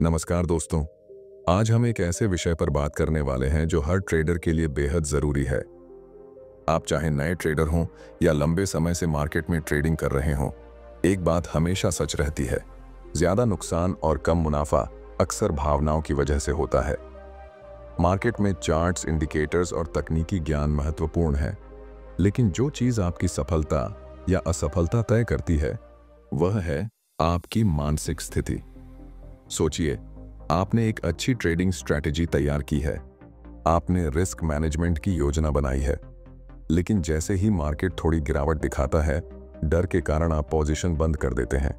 नमस्कार दोस्तों। आज हम एक ऐसे विषय पर बात करने वाले हैं जो हर ट्रेडर के लिए बेहद जरूरी है। आप चाहे नए ट्रेडर हों या लंबे समय से मार्केट में ट्रेडिंग कर रहे हों, एक बात हमेशा सच रहती है, ज्यादा नुकसान और कम मुनाफा अक्सर भावनाओं की वजह से होता है। मार्केट में चार्ट्स, इंडिकेटर्स और तकनीकी ज्ञान महत्वपूर्ण है, लेकिन जो चीज आपकी सफलता या असफलता तय करती है वह है आपकी मानसिक स्थिति। सोचिए, आपने एक अच्छी ट्रेडिंग स्ट्रैटेजी तैयार की है, आपने रिस्क मैनेजमेंट की योजना बनाई है, लेकिन जैसे ही मार्केट थोड़ी गिरावट दिखाता है, डर के कारण आप पोजीशन बंद कर देते हैं।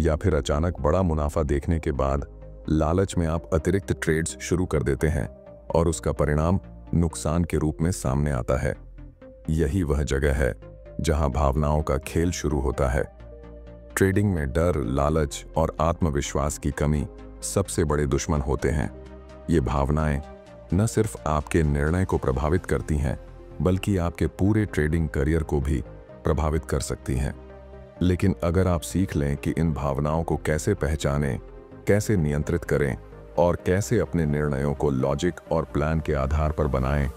या फिर अचानक बड़ा मुनाफा देखने के बाद लालच में आप अतिरिक्त ट्रेड्स शुरू कर देते हैं और उसका परिणाम नुकसान के रूप में सामने आता है। यही वह जगह है जहां भावनाओं का खेल शुरू होता है। ट्रेडिंग में डर, लालच और आत्मविश्वास की कमी सबसे बड़े दुश्मन होते हैं। ये भावनाएं न सिर्फ आपके निर्णय को प्रभावित करती हैं, बल्कि आपके पूरे ट्रेडिंग करियर को भी प्रभावित कर सकती हैं। लेकिन अगर आप सीख लें कि इन भावनाओं को कैसे पहचानें, कैसे नियंत्रित करें और कैसे अपने निर्णयों को लॉजिक और प्लान के आधार पर बनाएं,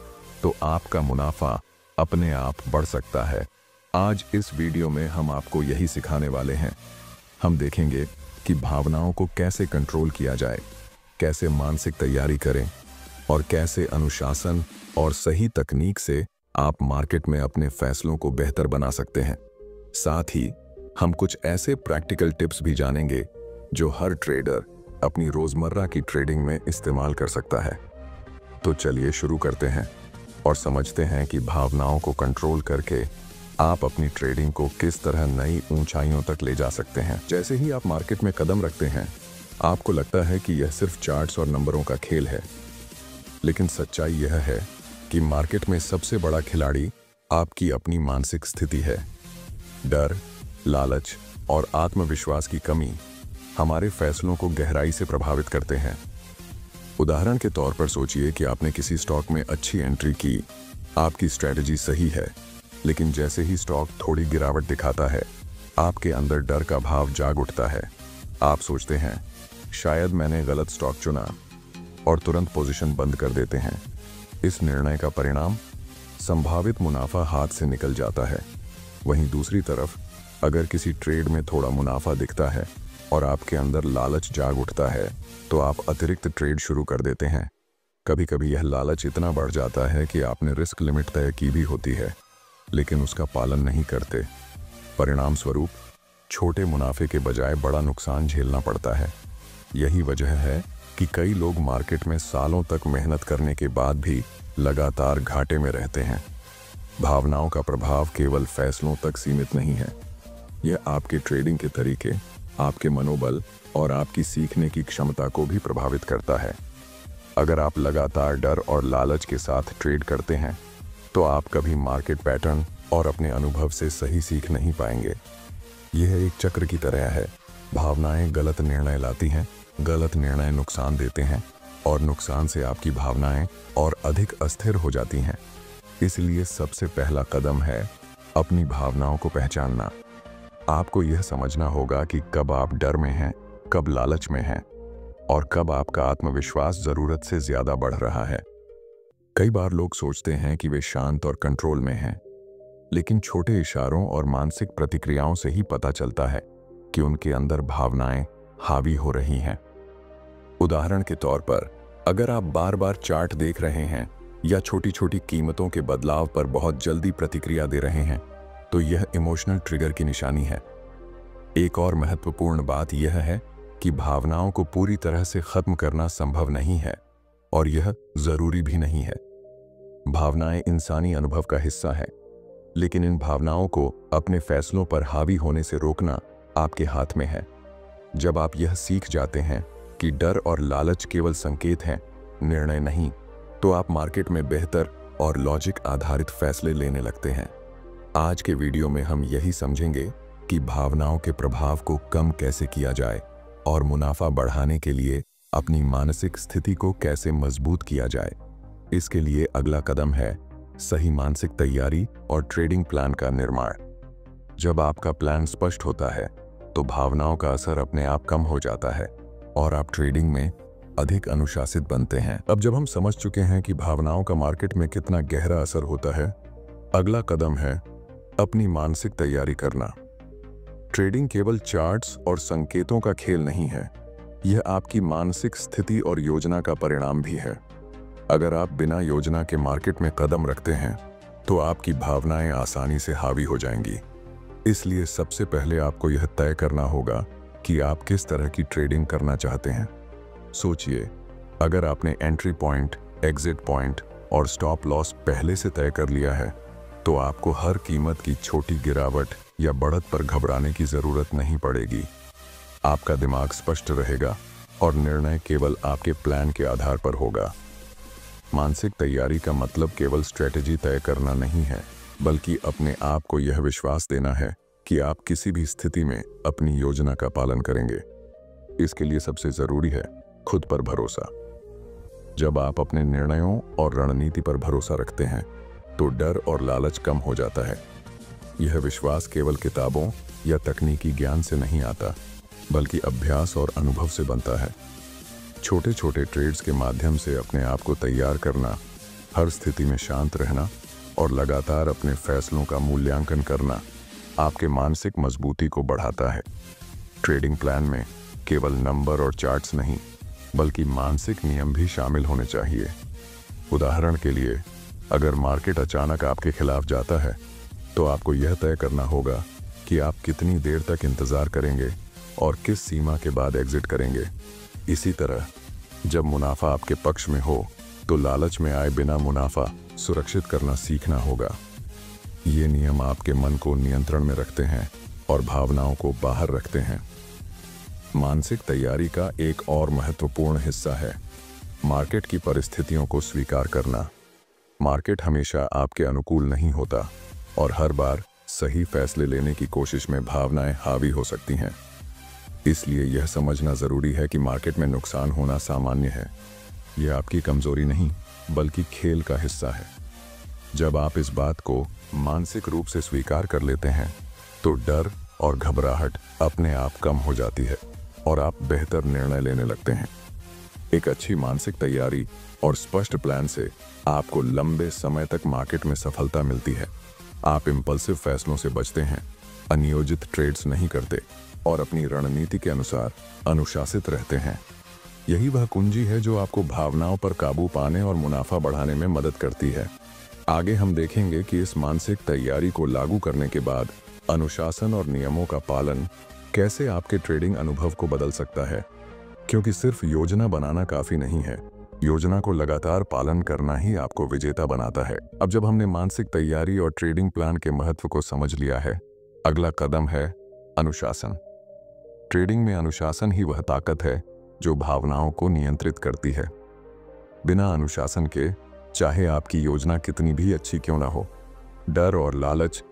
तो आपका मुनाफा अपने आप बढ़ सकता है। आज इस वीडियो में हम आपको यही सिखाने वाले हैं। हम देखेंगे कि भावनाओं को कैसे कंट्रोल किया जाए, कैसे मानसिक तैयारी करें और कैसे अनुशासन और सही तकनीक से आप मार्केट में अपने फैसलों को बेहतर बना सकते हैं। साथ ही हम कुछ ऐसे प्रैक्टिकल टिप्स भी जानेंगे जो हर ट्रेडर अपनी रोजमर्रा की ट्रेडिंग में इस्तेमाल कर सकता है। तो चलिए शुरू करते हैं और समझते हैं कि भावनाओं को कंट्रोल करके आप अपनी ट्रेडिंग को किस तरह नई ऊंचाइयों तक ले जा सकते हैं। जैसे ही आप मार्केट में कदम रखते हैं, आपको लगता है कि यह सिर्फ चार्ट्स और नंबरों का खेल है, लेकिन सच्चाई यह है कि मार्केट में सबसे बड़ा खिलाड़ी आपकी अपनी मानसिक स्थिति है। डर, लालच और आत्मविश्वास की कमी हमारे फैसलों को गहराई से प्रभावित करते हैं। उदाहरण के तौर पर सोचिए कि आपने किसी स्टॉक में अच्छी एंट्री की, आपकी स्ट्रैटेजी सही है, लेकिन जैसे ही स्टॉक थोड़ी गिरावट दिखाता है, आपके अंदर डर का भाव जाग उठता है। आप सोचते हैं, शायद मैंने गलत स्टॉक चुना, और तुरंत पोजीशन बंद कर देते हैं। इस निर्णय का परिणाम संभावित मुनाफा हाथ से निकल जाता है। वहीं दूसरी तरफ, अगर किसी ट्रेड में थोड़ा मुनाफा दिखता है और आपके अंदर लालच जाग उठता है, तो आप अतिरिक्त ट्रेड शुरू कर देते हैं। कभी कभी यह लालच इतना बढ़ जाता है कि आपने रिस्क लिमिट तय की भी होती है, लेकिन उसका पालन नहीं करते। परिणाम स्वरूप छोटे मुनाफे के बजाय बड़ा नुकसान झेलना पड़ता है। यही वजह है कि कई लोग मार्केट में सालों तक मेहनत करने के बाद भी लगातार घाटे में रहते हैं। भावनाओं का प्रभाव केवल फैसलों तक सीमित नहीं है, यह आपके ट्रेडिंग के तरीके, आपके मनोबल और आपकी सीखने की क्षमता को भी प्रभावित करता है। अगर आप लगातार डर और लालच के साथ ट्रेड करते हैं, तो आप कभी मार्केट पैटर्न और अपने अनुभव से सही सीख नहीं पाएंगे। यह एक चक्र की तरह है। भावनाएं गलत निर्णय लाती हैं, गलत निर्णय नुकसान देते हैं, और नुकसान से आपकी भावनाएं और अधिक अस्थिर हो जाती हैं। इसलिए सबसे पहला कदम है अपनी भावनाओं को पहचानना। आपको यह समझना होगा कि कब आप डर में हैं, कब लालच में हैं, और कब आपका आत्मविश्वास जरूरत से ज्यादा बढ़ रहा है। कई बार लोग सोचते हैं कि वे शांत और कंट्रोल में हैं, लेकिन छोटे इशारों और मानसिक प्रतिक्रियाओं से ही पता चलता है कि उनके अंदर भावनाएं हावी हो रही हैं। उदाहरण के तौर पर, अगर आप बार बार चार्ट देख रहे हैं या छोटी छोटी कीमतों के बदलाव पर बहुत जल्दी प्रतिक्रिया दे रहे हैं, तो यह इमोशनल ट्रिगर की निशानी है। एक और महत्वपूर्ण बात यह है कि भावनाओं को पूरी तरह से खत्म करना संभव नहीं है, और यह जरूरी भी नहीं है। भावनाएं इंसानी अनुभव का हिस्सा है, लेकिन इन भावनाओं को अपने फैसलों पर हावी होने से रोकना आपके हाथ में है। जब आप यह सीख जाते हैं कि डर और लालच केवल संकेत हैं, निर्णय नहीं, तो आप मार्केट में बेहतर और लॉजिक आधारित फैसले लेने लगते हैं। आज के वीडियो में हम यही समझेंगे कि भावनाओं के प्रभाव को कम कैसे किया जाए और मुनाफा बढ़ाने के लिए अपनी मानसिक स्थिति को कैसे मजबूत किया जाए। इसके लिए अगला कदम है सही मानसिक तैयारी और ट्रेडिंग प्लान का निर्माण। जब आपका प्लान स्पष्ट होता है, तो भावनाओं का असर अपने आप कम हो जाता है। और आप ट्रेडिंग में अधिक अनुशासित बनते हैं। अब जब हम समझ चुके हैं कि भावनाओं का मार्केट में कितना गहरा असर होता है, अगला कदम है अपनी मानसिक तैयारी करना। ट्रेडिंग केवल चार्ट्स और संकेतों का खेल नहीं है, यह आपकी मानसिक स्थिति और योजना का परिणाम भी है। अगर आप बिना योजना के मार्केट में कदम रखते हैं तो आपकी भावनाएं आसानी से हावी हो जाएंगी। इसलिए सबसे पहले आपको यह तय करना होगा कि आप किस तरह की ट्रेडिंग करना चाहते हैं। सोचिए, अगर आपने एंट्री पॉइंट, एग्जिट पॉइंट और स्टॉप लॉस पहले से तय कर लिया है तो आपको हर कीमत की छोटी गिरावट या बढ़त पर घबराने की जरूरत नहीं पड़ेगी। आपका दिमाग स्पष्ट रहेगा और निर्णय केवल आपके प्लान के आधार पर होगा। मानसिक तैयारी का मतलब केवल स्ट्रेटेजी तय करना नहीं है, बल्कि अपने आप को यह विश्वास देना है कि आप किसी भी स्थिति में अपनी योजना का पालन करेंगे। इसके लिए सबसे जरूरी है खुद पर भरोसा। जब आप अपने निर्णयों और रणनीति पर भरोसा रखते हैं तो डर और लालच कम हो जाता है। यह विश्वास केवल किताबों या तकनीकी ज्ञान से नहीं आता, बल्कि अभ्यास और अनुभव से बनता है। छोटे छोटे ट्रेड्स के माध्यम से अपने आप को तैयार करना, हर स्थिति में शांत रहना और लगातार अपने फैसलों का मूल्यांकन करना आपके मानसिक मजबूती को बढ़ाता है। ट्रेडिंग प्लान में केवल नंबर और चार्ट्स नहीं, बल्कि मानसिक नियम भी शामिल होने चाहिए। उदाहरण के लिए, अगर मार्केट अचानक आपके खिलाफ जाता है तो आपको यह तय करना होगा कि आप कितनी देर तक इंतजार करेंगे और किस सीमा के बाद एग्जिट करेंगे। इसी तरह जब मुनाफा आपके पक्ष में हो तो लालच में आए बिना मुनाफा सुरक्षित करना सीखना होगा। ये नियम आपके मन को नियंत्रण में रखते हैं और भावनाओं को बाहर रखते हैं। मानसिक तैयारी का एक और महत्वपूर्ण हिस्सा है मार्केट की परिस्थितियों को स्वीकार करना। मार्केट हमेशा आपके अनुकूल नहीं होता और हर बार सही फैसले लेने की कोशिश में भावनाएं हावी हो सकती हैं। इसलिए यह समझना जरूरी है कि मार्केट में नुकसान होना सामान्य है। यह आपकी कमजोरी नहीं, बल्कि खेल का हिस्सा है। जब आप इस बात को मानसिक रूप से स्वीकार कर लेते हैं तो डर और घबराहट अपने आप कम हो जाती है और आप बेहतर निर्णय लेने लगते हैं। एक अच्छी मानसिक तैयारी और स्पष्ट प्लान से आपको लंबे समय तक मार्केट में सफलता मिलती है। आप इम्पल्सिव फैसलों से बचते हैं, अनियोजित ट्रेड्स नहीं करते और अपनी रणनीति के अनुसार अनुशासित रहते हैं। यही वह कुंजी है जो आपको भावनाओं पर काबू पाने और मुनाफा बढ़ाने में मदद करती है। आगे हम देखेंगे कि इस मानसिक तैयारी को लागू करने के बाद अनुशासन और नियमों का पालन कैसे आपके ट्रेडिंग अनुभव को बदल सकता है, क्योंकि सिर्फ योजना बनाना काफी नहीं है, योजना को लगातार पालन करना ही आपको विजेता बनाता है। अब जब हमने मानसिक तैयारी और ट्रेडिंग प्लान के महत्व को समझ लिया है, अगला कदम है अनुशासन। ट्रेडिंग में अनुशासन ही वह ताकत है जो भावनाओं को नियंत्रित करती है। बिना अनुशासन के चाहे आपकी योजना कितनी भी अच्छी क्यों ना हो, डर और लालच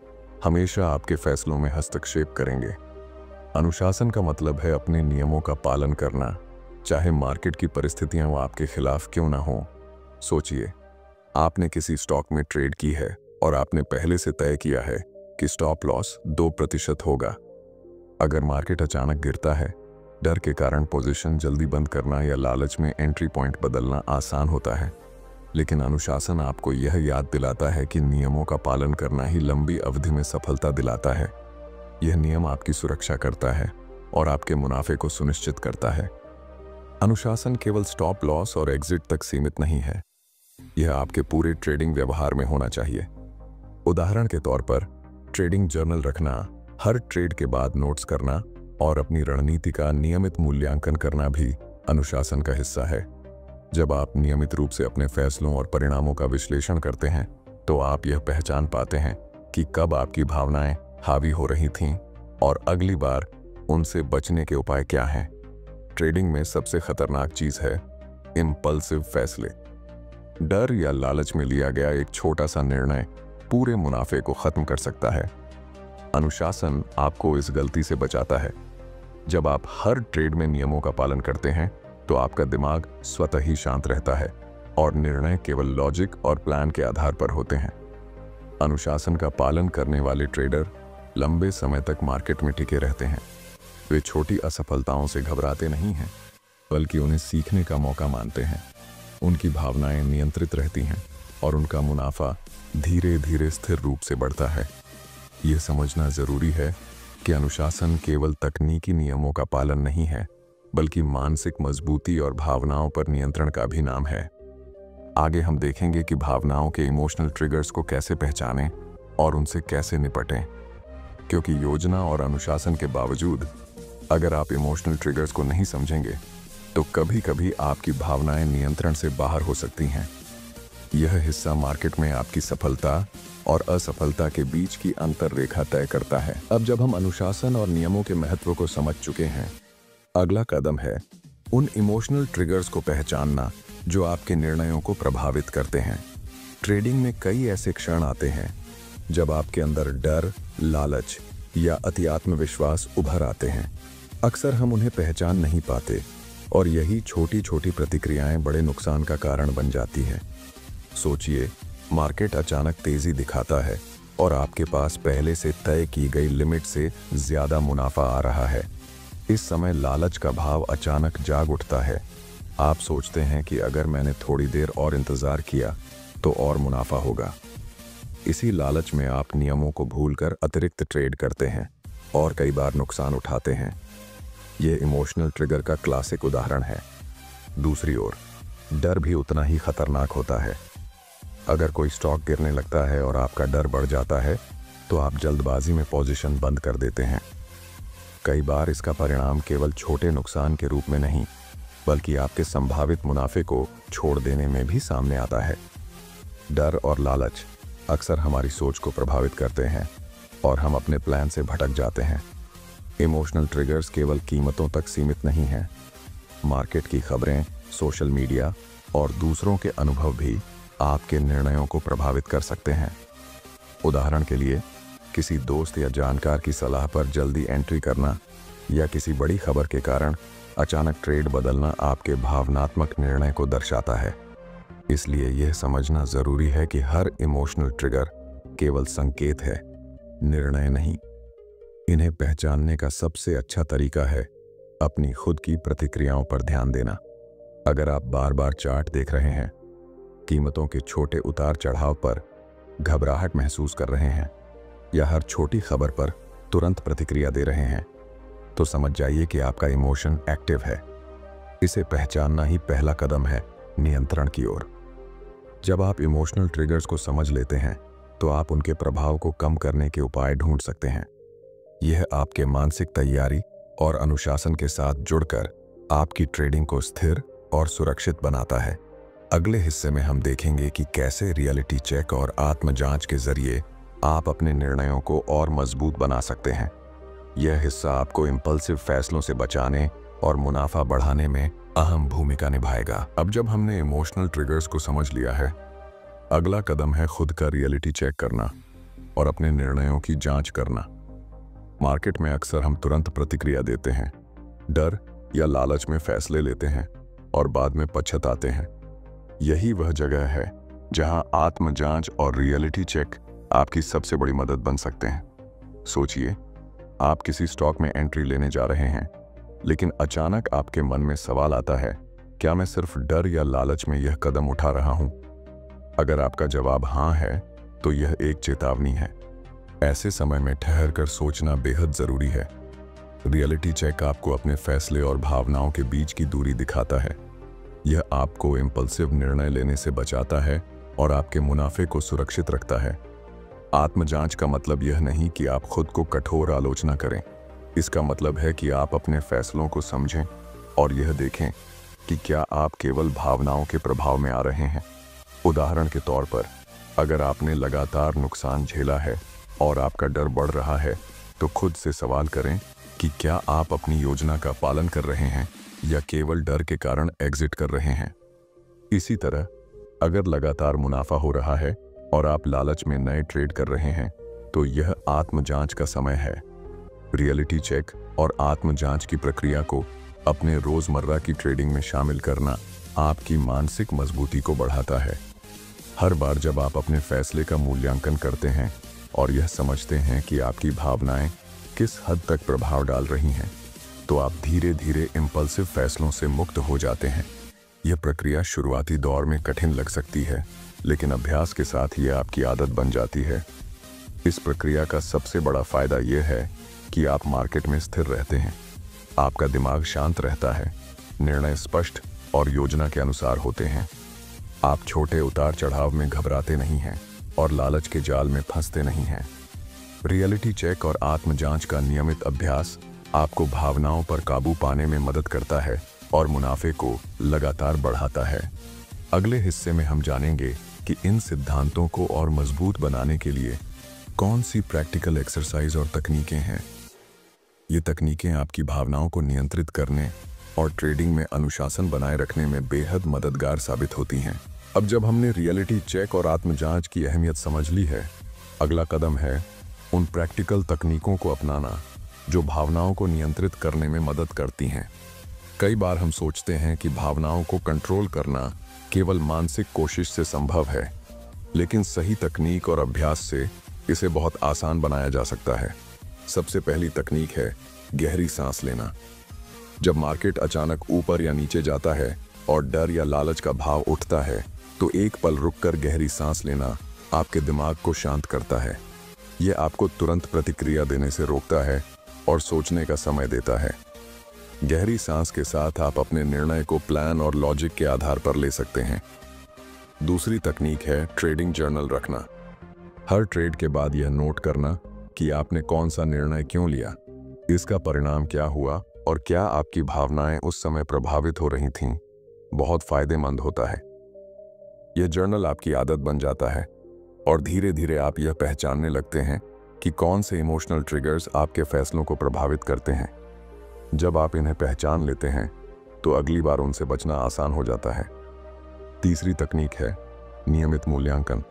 हमेशा आपके फैसलों में हस्तक्षेप करेंगे। अनुशासन का मतलब है अपने नियमों का पालन करना, चाहे मार्केट की परिस्थितियां आपके खिलाफ क्यों ना हो। सोचिए, आपने किसी स्टॉक में ट्रेड की है और आपने पहले से तय किया है कि स्टॉप लॉस 2% होगा। अगर मार्केट अचानक गिरता है, डर के कारण पोजीशन जल्दी बंद करना या लालच में एंट्री पॉइंट बदलना आसान होता है, लेकिन अनुशासन आपको यह याद दिलाता है कि नियमों का पालन करना ही लंबी अवधि में सफलता दिलाता है। यह नियम आपकी सुरक्षा करता है और आपके मुनाफे को सुनिश्चित करता है। अनुशासन केवल स्टॉप लॉस और एग्जिट तक सीमित नहीं है, यह आपके पूरे ट्रेडिंग व्यवहार में होना चाहिए। उदाहरण के तौर पर, ट्रेडिंग जर्नल रखना, हर ट्रेड के बाद नोट्स करना और अपनी रणनीति का नियमित मूल्यांकन करना भी अनुशासन का हिस्सा है। जब आप नियमित रूप से अपने फैसलों और परिणामों का विश्लेषण करते हैं तो आप यह पहचान पाते हैं कि कब आपकी भावनाएं हावी हो रही थीं और अगली बार उनसे बचने के उपाय क्या हैं। ट्रेडिंग में सबसे खतरनाक चीज है इम्पल्सिव फैसले। डर या लालच में लिया गया एक छोटा सा निर्णय पूरे मुनाफे को खत्म कर सकता है। अनुशासन आपको इस गलती से बचाता है। जब आप हर ट्रेड में नियमों का पालन करते हैं तो आपका दिमाग स्वतः ही शांत रहता है और निर्णय केवल लॉजिक और प्लान के आधार पर होते हैं। अनुशासन का पालन करने वाले ट्रेडर लंबे समय तक मार्केट में टिके रहते हैं। वे छोटी असफलताओं से घबराते नहीं हैं, बल्कि उन्हें सीखने का मौका मानते हैं। उनकी भावनाएं नियंत्रित रहती हैं और उनका मुनाफा धीरे धीरे स्थिर रूप से बढ़ता है। यह समझना जरूरी है कि अनुशासन केवल तकनीकी नियमों का पालन नहीं है, बल्कि मानसिक मजबूती और भावनाओं पर नियंत्रण का भी नाम है। आगे हम देखेंगे कि भावनाओं के इमोशनल ट्रिगर्स को कैसे पहचानें और उनसे कैसे निपटें, क्योंकि योजना और अनुशासन के बावजूद अगर आप इमोशनल ट्रिगर्स को नहीं समझेंगे तो कभी कभी आपकी भावनाएं नियंत्रण से बाहर हो सकती हैं। यह हिस्सा मार्केट में आपकी सफलता और असफलता के बीच की अंतर रेखा तय करता है। अब जब हम अनुशासन और नियमों के महत्व को समझ चुके हैं, अगला कदम है उन इमोशनल ट्रिगर्स को पहचानना जो आपके निर्णयों को प्रभावित करते हैं। ट्रेडिंग में कई ऐसे क्षण आते हैं जब आपके अंदर डर, लालच या अति आत्मविश्वास उभर आते हैं। अक्सर हम उन्हें पहचान नहीं पाते और यही छोटी छोटी प्रतिक्रियाएं बड़े नुकसान का कारण बन जाती हैं। सोचिए, मार्केट अचानक तेजी दिखाता है और आपके पास पहले से तय की गई लिमिट से ज्यादा मुनाफा आ रहा है। इस समय लालच का भाव अचानक जाग उठता है। आप सोचते हैं कि अगर मैंने थोड़ी देर और इंतजार किया तो और मुनाफा होगा। इसी लालच में आप नियमों को भूलकर अतिरिक्त ट्रेड करते हैं और कई बार नुकसान उठाते हैं। यह इमोशनल ट्रिगर का क्लासिक उदाहरण है। दूसरी ओर, डर भी उतना ही खतरनाक होता है। अगर कोई स्टॉक गिरने लगता है और आपका डर बढ़ जाता है तो आप जल्दबाजी में पोजीशन बंद कर देते हैं। कई बार इसका परिणाम केवल छोटे नुकसान के रूप में नहीं, बल्कि आपके संभावित मुनाफे को छोड़ देने में भी सामने आता है। डर और लालच अक्सर हमारी सोच को प्रभावित करते हैं और हम अपने प्लान से भटक जाते हैं। इमोशनल ट्रिगर्स केवल कीमतों तक सीमित नहीं हैं। मार्केट की खबरें, सोशल मीडिया और दूसरों के अनुभव भी आपके निर्णयों को प्रभावित कर सकते हैं। उदाहरण के लिए, किसी दोस्त या जानकार की सलाह पर जल्दी एंट्री करना या किसी बड़ी खबर के कारण अचानक ट्रेड बदलना आपके भावनात्मक निर्णय को दर्शाता है। इसलिए यह समझना जरूरी है कि हर इमोशनल ट्रिगर केवल संकेत है, निर्णय नहीं। इन्हें पहचानने का सबसे अच्छा तरीका है अपनी खुद की प्रतिक्रियाओं पर ध्यान देना। अगर आप बार बार चार्ट देख रहे हैं, कीमतों के छोटे उतार चढ़ाव पर घबराहट महसूस कर रहे हैं या हर छोटी खबर पर तुरंत प्रतिक्रिया दे रहे हैं, तो समझ जाइए कि आपका इमोशन एक्टिव है। इसे पहचानना ही पहला कदम है नियंत्रण की ओर। जब आप इमोशनल ट्रिगर्स को समझ लेते हैं तो आप उनके प्रभाव को कम करने के उपाय ढूंढ सकते हैं। यह आपके मानसिक तैयारी और अनुशासन के साथ जुड़कर आपकी ट्रेडिंग को स्थिर और सुरक्षित बनाता है। अगले हिस्से में हम देखेंगे कि कैसे रियलिटी चेक और आत्म जांच के जरिए आप अपने निर्णयों को और मजबूत बना सकते हैं। यह हिस्सा आपको इम्पल्सिव फैसलों से बचाने और मुनाफा बढ़ाने में अहम भूमिका निभाएगा। अब जब हमने इमोशनल ट्रिगर्स को समझ लिया है, अगला कदम है खुद का रियलिटी चेक करना और अपने निर्णयों की जांच करना। मार्केट में अक्सर हम तुरंत प्रतिक्रिया देते हैं, डर या लालच में फैसले लेते हैं और बाद में पछताते हैं। यही वह जगह है जहां आत्म जांच और रियलिटी चेक आपकी सबसे बड़ी मदद बन सकते हैं। सोचिए, आप किसी स्टॉक में एंट्री लेने जा रहे हैं, लेकिन अचानक आपके मन में सवाल आता है, क्या मैं सिर्फ डर या लालच में यह कदम उठा रहा हूं? अगर आपका जवाब हाँ है, तो यह एक चेतावनी है। ऐसे समय में ठहर कर सोचना बेहद जरूरी है। रियलिटी चेक आपको अपने फैसले और भावनाओं के बीच की दूरी दिखाता है। यह आपको इम्पल्सिव निर्णय लेने से बचाता है और आपके मुनाफे को सुरक्षित रखता है। आत्मजांच का मतलब यह नहीं कि आप खुद को कठोर आलोचना करें। इसका मतलब है कि आप अपने फैसलों को समझें और यह देखें कि क्या आप केवल भावनाओं के प्रभाव में आ रहे हैं। उदाहरण के तौर पर, अगर आपने लगातार नुकसान झेला है और आपका डर बढ़ रहा है, तो खुद से सवाल करें कि क्या आप अपनी योजना का पालन कर रहे हैं या केवल डर के कारण एग्जिट कर रहे हैं। इसी तरह, अगर लगातार मुनाफा हो रहा है और आप लालच में नए ट्रेड कर रहे हैं, तो यह आत्मजांच का समय है। रियलिटी चेक और आत्मजांच की प्रक्रिया को अपने रोजमर्रा की ट्रेडिंग में शामिल करना आपकी मानसिक मजबूती को बढ़ाता है। हर बार जब आप अपने फैसले का मूल्यांकन करते हैं और यह समझते हैं कि आपकी भावनाएं किस हद तक प्रभाव डाल रही हैं, तो आप धीरे धीरे इम्पल्सिव फैसलों से मुक्त हो जाते हैं। यह प्रक्रिया शुरुआती दौर में कठिन लग सकती है, लेकिन अभ्यास के साथ यह आपकी आदत बन जाती है। इस प्रक्रिया का सबसे बड़ा फायदा यह है कि आप मार्केट में स्थिर रहते हैं। आपका दिमाग शांत रहता है, निर्णय स्पष्ट और योजना के अनुसार होते हैं। आप छोटे उतार चढ़ाव में घबराते नहीं हैं और लालच के जाल में फंसते नहीं हैं। रियलिटी चेक और आत्म जांच का नियमित अभ्यास आपको भावनाओं पर काबू पाने में मदद करता है और मुनाफे को लगातार बढ़ाता है। अगले हिस्से में हम जानेंगे कि इन सिद्धांतों को और मजबूत बनाने के लिए कौन सी प्रैक्टिकल एक्सरसाइज और तकनीकें हैं। ये तकनीकें आपकी भावनाओं को नियंत्रित करने और ट्रेडिंग में अनुशासन बनाए रखने में बेहद मददगार साबित होती हैं। अब जब हमने रियलिटी चेक और आत्मजांच की अहमियत समझ ली है, अगला कदम है उन प्रैक्टिकल तकनीकों को अपनाना जो भावनाओं को नियंत्रित करने में मदद करती हैं। कई बार हम सोचते हैं कि भावनाओं को कंट्रोल करना केवल मानसिक कोशिश से संभव है, लेकिन सही तकनीक और अभ्यास से इसे बहुत आसान बनाया जा सकता है। सबसे पहली तकनीक है गहरी सांस लेना। जब मार्केट अचानक ऊपर या नीचे जाता है और डर या लालच का भाव उठता है, तो एक पल रुककर गहरी सांस लेना आपके दिमाग को शांत करता है। यह आपको तुरंत प्रतिक्रिया देने से रोकता है और सोचने का समय देता है। गहरी सांस के साथ आप अपने निर्णय को प्लान और लॉजिक के आधार पर ले सकते हैं। दूसरी तकनीक है ट्रेडिंग जर्नल रखना। हर ट्रेड के बाद यह नोट करना कि आपने कौन सा निर्णय क्यों लिया, इसका परिणाम क्या हुआ और क्या आपकी भावनाएं उस समय प्रभावित हो रही थीं, बहुत फायदेमंद होता है। यह जर्नल आपकी आदत बन जाता है और धीरे धीरे आप यह पहचानने लगते हैं कि कौन से इमोशनल ट्रिगर्स आपके फैसलों को प्रभावित करते हैं। जब आप इन्हें पहचान लेते हैं तो अगली बार उनसे बचना आसान हो जाता है। तीसरी तकनीक है नियमित मूल्यांकन।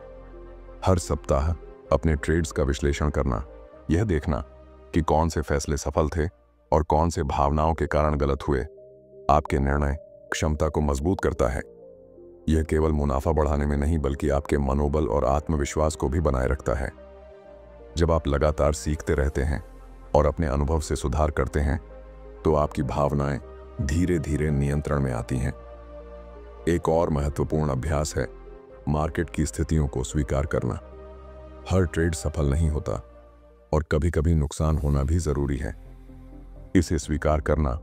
हर सप्ताह अपने ट्रेड्स का विश्लेषण करना, यह देखना कि कौन से फैसले सफल थे और कौन से भावनाओं के कारण गलत हुए, आपके निर्णय क्षमता को मजबूत करता है। यह केवल मुनाफा बढ़ाने में नहीं बल्कि आपके मनोबल और आत्मविश्वास को भी बनाए रखता है। जब आप लगातार सीखते रहते हैं और अपने अनुभव से सुधार करते हैं, तो आपकी भावनाएं धीरे धीरे नियंत्रण में आती हैं। एक और महत्वपूर्ण अभ्यास है मार्केट की स्थितियों को स्वीकार करना। हर ट्रेड सफल नहीं होता और कभी-कभी नुकसान होना भी जरूरी है। इसे स्वीकार करना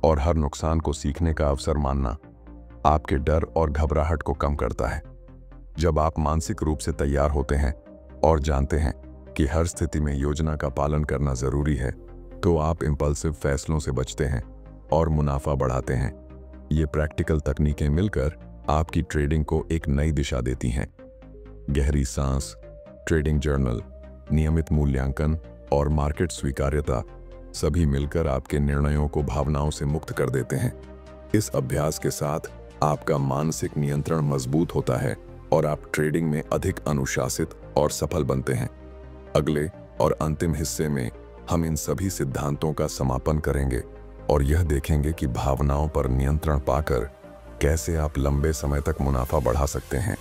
और हर नुकसान को सीखने का अवसर मानना आपके डर और घबराहट को कम करता है। जब आप मानसिक रूप से तैयार होते हैं और जानते हैं कि हर स्थिति में योजना का पालन करना जरूरी है, तो आप इंपल्सिव फैसलों से बचते हैं और मुनाफा बढ़ाते हैं। ये प्रैक्टिकल तकनीकें मिलकर आपकी ट्रेडिंग को एक नई दिशा देती हैं। गहरी सांस, ट्रेडिंग जर्नल, नियमित मूल्यांकन और मार्केट स्वीकार्यता सभी मिलकर आपके निर्णयों को भावनाओं से मुक्त कर देते हैं। इस अभ्यास के साथ आपका मानसिक नियंत्रण मजबूत होता है और आप ट्रेडिंग में अधिक अनुशासित और सफल बनते हैं। अगले और अंतिम हिस्से में हम इन सभी सिद्धांतों का समापन करेंगे और यह देखेंगे कि भावनाओं पर नियंत्रण पाकर कैसे आप लंबे समय तक मुनाफा बढ़ा सकते हैं।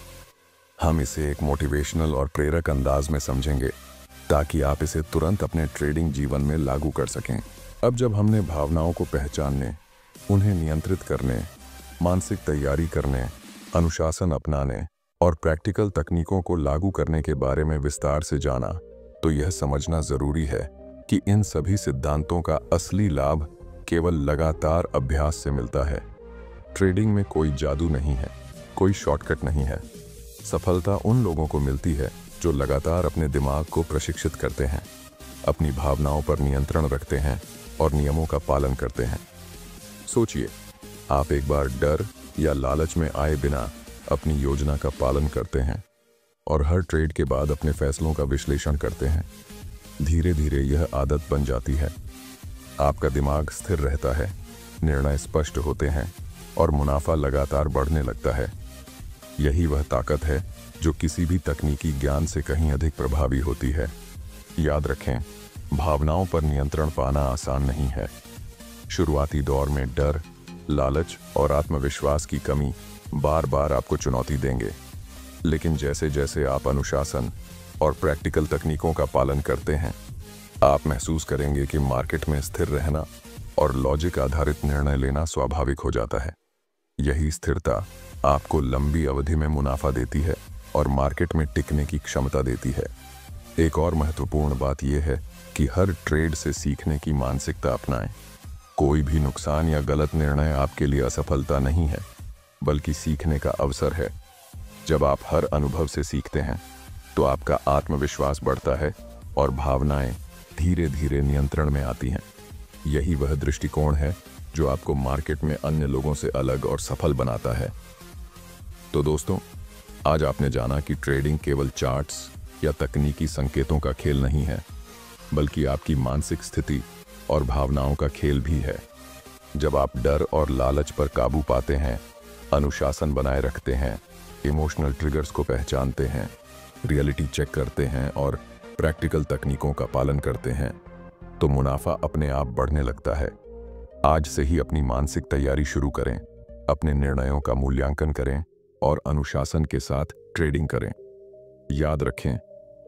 हम इसे एक मोटिवेशनल और प्रेरक अंदाज में समझेंगे ताकि आप इसे तुरंत अपने ट्रेडिंग जीवन में लागू कर सकें। अब जब हमने भावनाओं को पहचानने, उन्हें नियंत्रित करने, मानसिक तैयारी करने, अनुशासन अपनाने और प्रैक्टिकल तकनीकों को लागू करने के बारे में विस्तार से जाना, तो यह समझना जरूरी है कि इन सभी सिद्धांतों का असली लाभ केवल लगातार अभ्यास से मिलता है। ट्रेडिंग में कोई जादू नहीं है, कोई शॉर्टकट नहीं है। सफलता उन लोगों को मिलती है जो लगातार अपने दिमाग को प्रशिक्षित करते हैं, अपनी भावनाओं पर नियंत्रण रखते हैं और नियमों का पालन करते हैं। सोचिए, आप एक बार डर या लालच में आए बिना अपनी योजना का पालन करते हैं और हर ट्रेड के बाद अपने फैसलों का विश्लेषण करते हैं। धीरे धीरे यह आदत बन जाती है। आपका दिमाग स्थिर रहता है, निर्णय स्पष्ट होते हैं और मुनाफा लगातार बढ़ने लगता है। यही वह ताकत है जो किसी भी तकनीकी ज्ञान से कहीं अधिक प्रभावी होती है। याद रखें, भावनाओं पर नियंत्रण पाना आसान नहीं है। शुरुआती दौर में डर, लालच और आत्मविश्वास की कमी बार बार आपको चुनौती देंगे, लेकिन जैसे जैसे आप अनुशासन और प्रैक्टिकल तकनीकों का पालन करते हैं, आप महसूस करेंगे कि मार्केट में स्थिर रहना और लॉजिक आधारित निर्णय लेना स्वाभाविक हो जाता है। यही स्थिरता आपको लंबी अवधि में मुनाफा देती है और मार्केट में टिकने की क्षमता देती है। एक और महत्वपूर्ण बात यह है कि हर ट्रेड से सीखने की मानसिकता अपनाएं। कोई भी नुकसान या गलत निर्णय आपके लिए असफलता नहीं है, बल्कि सीखने का अवसर है। जब आप हर अनुभव से सीखते हैं तो आपका आत्मविश्वास बढ़ता है और भावनाएं धीरे धीरे नियंत्रण में आती हैं। यही वह दृष्टिकोण है जो आपको मार्केट में अन्य लोगों से अलग और सफल बनाता है। तो दोस्तों, आज आपने जाना कि ट्रेडिंग केवल चार्ट्स या तकनीकी संकेतों का खेल नहीं है, बल्कि आपकी मानसिक स्थिति और भावनाओं का खेल भी है। जब आप डर और लालच पर काबू पाते हैं, अनुशासन बनाए रखते हैं, इमोशनल ट्रिगर्स को पहचानते हैं, रियलिटी चेक करते हैं और प्रैक्टिकल तकनीकों का पालन करते हैं, तो मुनाफा अपने आप बढ़ने लगता है। आज से ही अपनी मानसिक तैयारी शुरू करें, अपने निर्णयों का मूल्यांकन करें और अनुशासन के साथ ट्रेडिंग करें। याद रखें,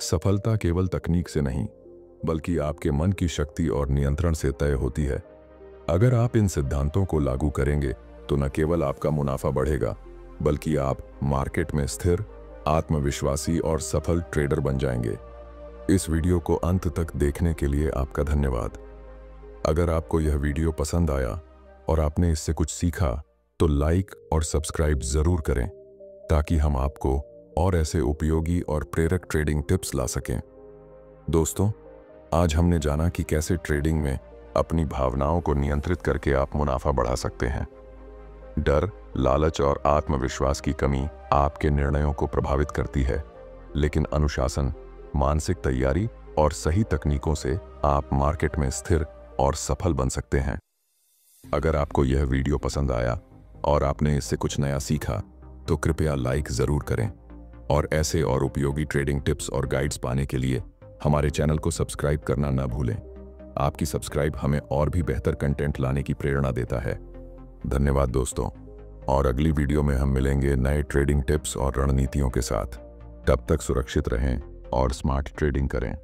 सफलता केवल तकनीक से नहीं, बल्कि आपके मन की शक्ति और नियंत्रण से तय होती है। अगर आप इन सिद्धांतों को लागू करेंगे तो न केवल आपका मुनाफा बढ़ेगा, बल्कि आप मार्केट में स्थिर, आत्मविश्वासी और सफल ट्रेडर बन जाएंगे। इस वीडियो को अंत तक देखने के लिए आपका धन्यवाद। अगर आपको यह वीडियो पसंद आया और आपने इससे कुछ सीखा तो लाइक और सब्सक्राइब जरूर करें, ताकि हम आपको और ऐसे उपयोगी और प्रेरक ट्रेडिंग टिप्स ला सकें। दोस्तों, आज हमने जाना कि कैसे ट्रेडिंग में अपनी भावनाओं को नियंत्रित करके आप मुनाफा बढ़ा सकते हैं। डर, लालच और आत्मविश्वास की कमी आपके निर्णयों को प्रभावित करती है, लेकिन अनुशासन, मानसिक तैयारी और सही तकनीकों से आप मार्केट में स्थिर और सफल बन सकते हैं। अगर आपको यह वीडियो पसंद आया और आपने इससे कुछ नया सीखा तो कृपया लाइक जरूर करें, और ऐसे और उपयोगी ट्रेडिंग टिप्स और गाइड्स पाने के लिए हमारे चैनल को सब्सक्राइब करना न भूलें। आपकी सब्सक्राइब हमें और भी बेहतर कंटेंट लाने की प्रेरणा देता है। धन्यवाद दोस्तों, और अगली वीडियो में हम मिलेंगे नए ट्रेडिंग टिप्स और रणनीतियों के साथ। तब तक सुरक्षित रहें और स्मार्ट ट्रेडिंग करें।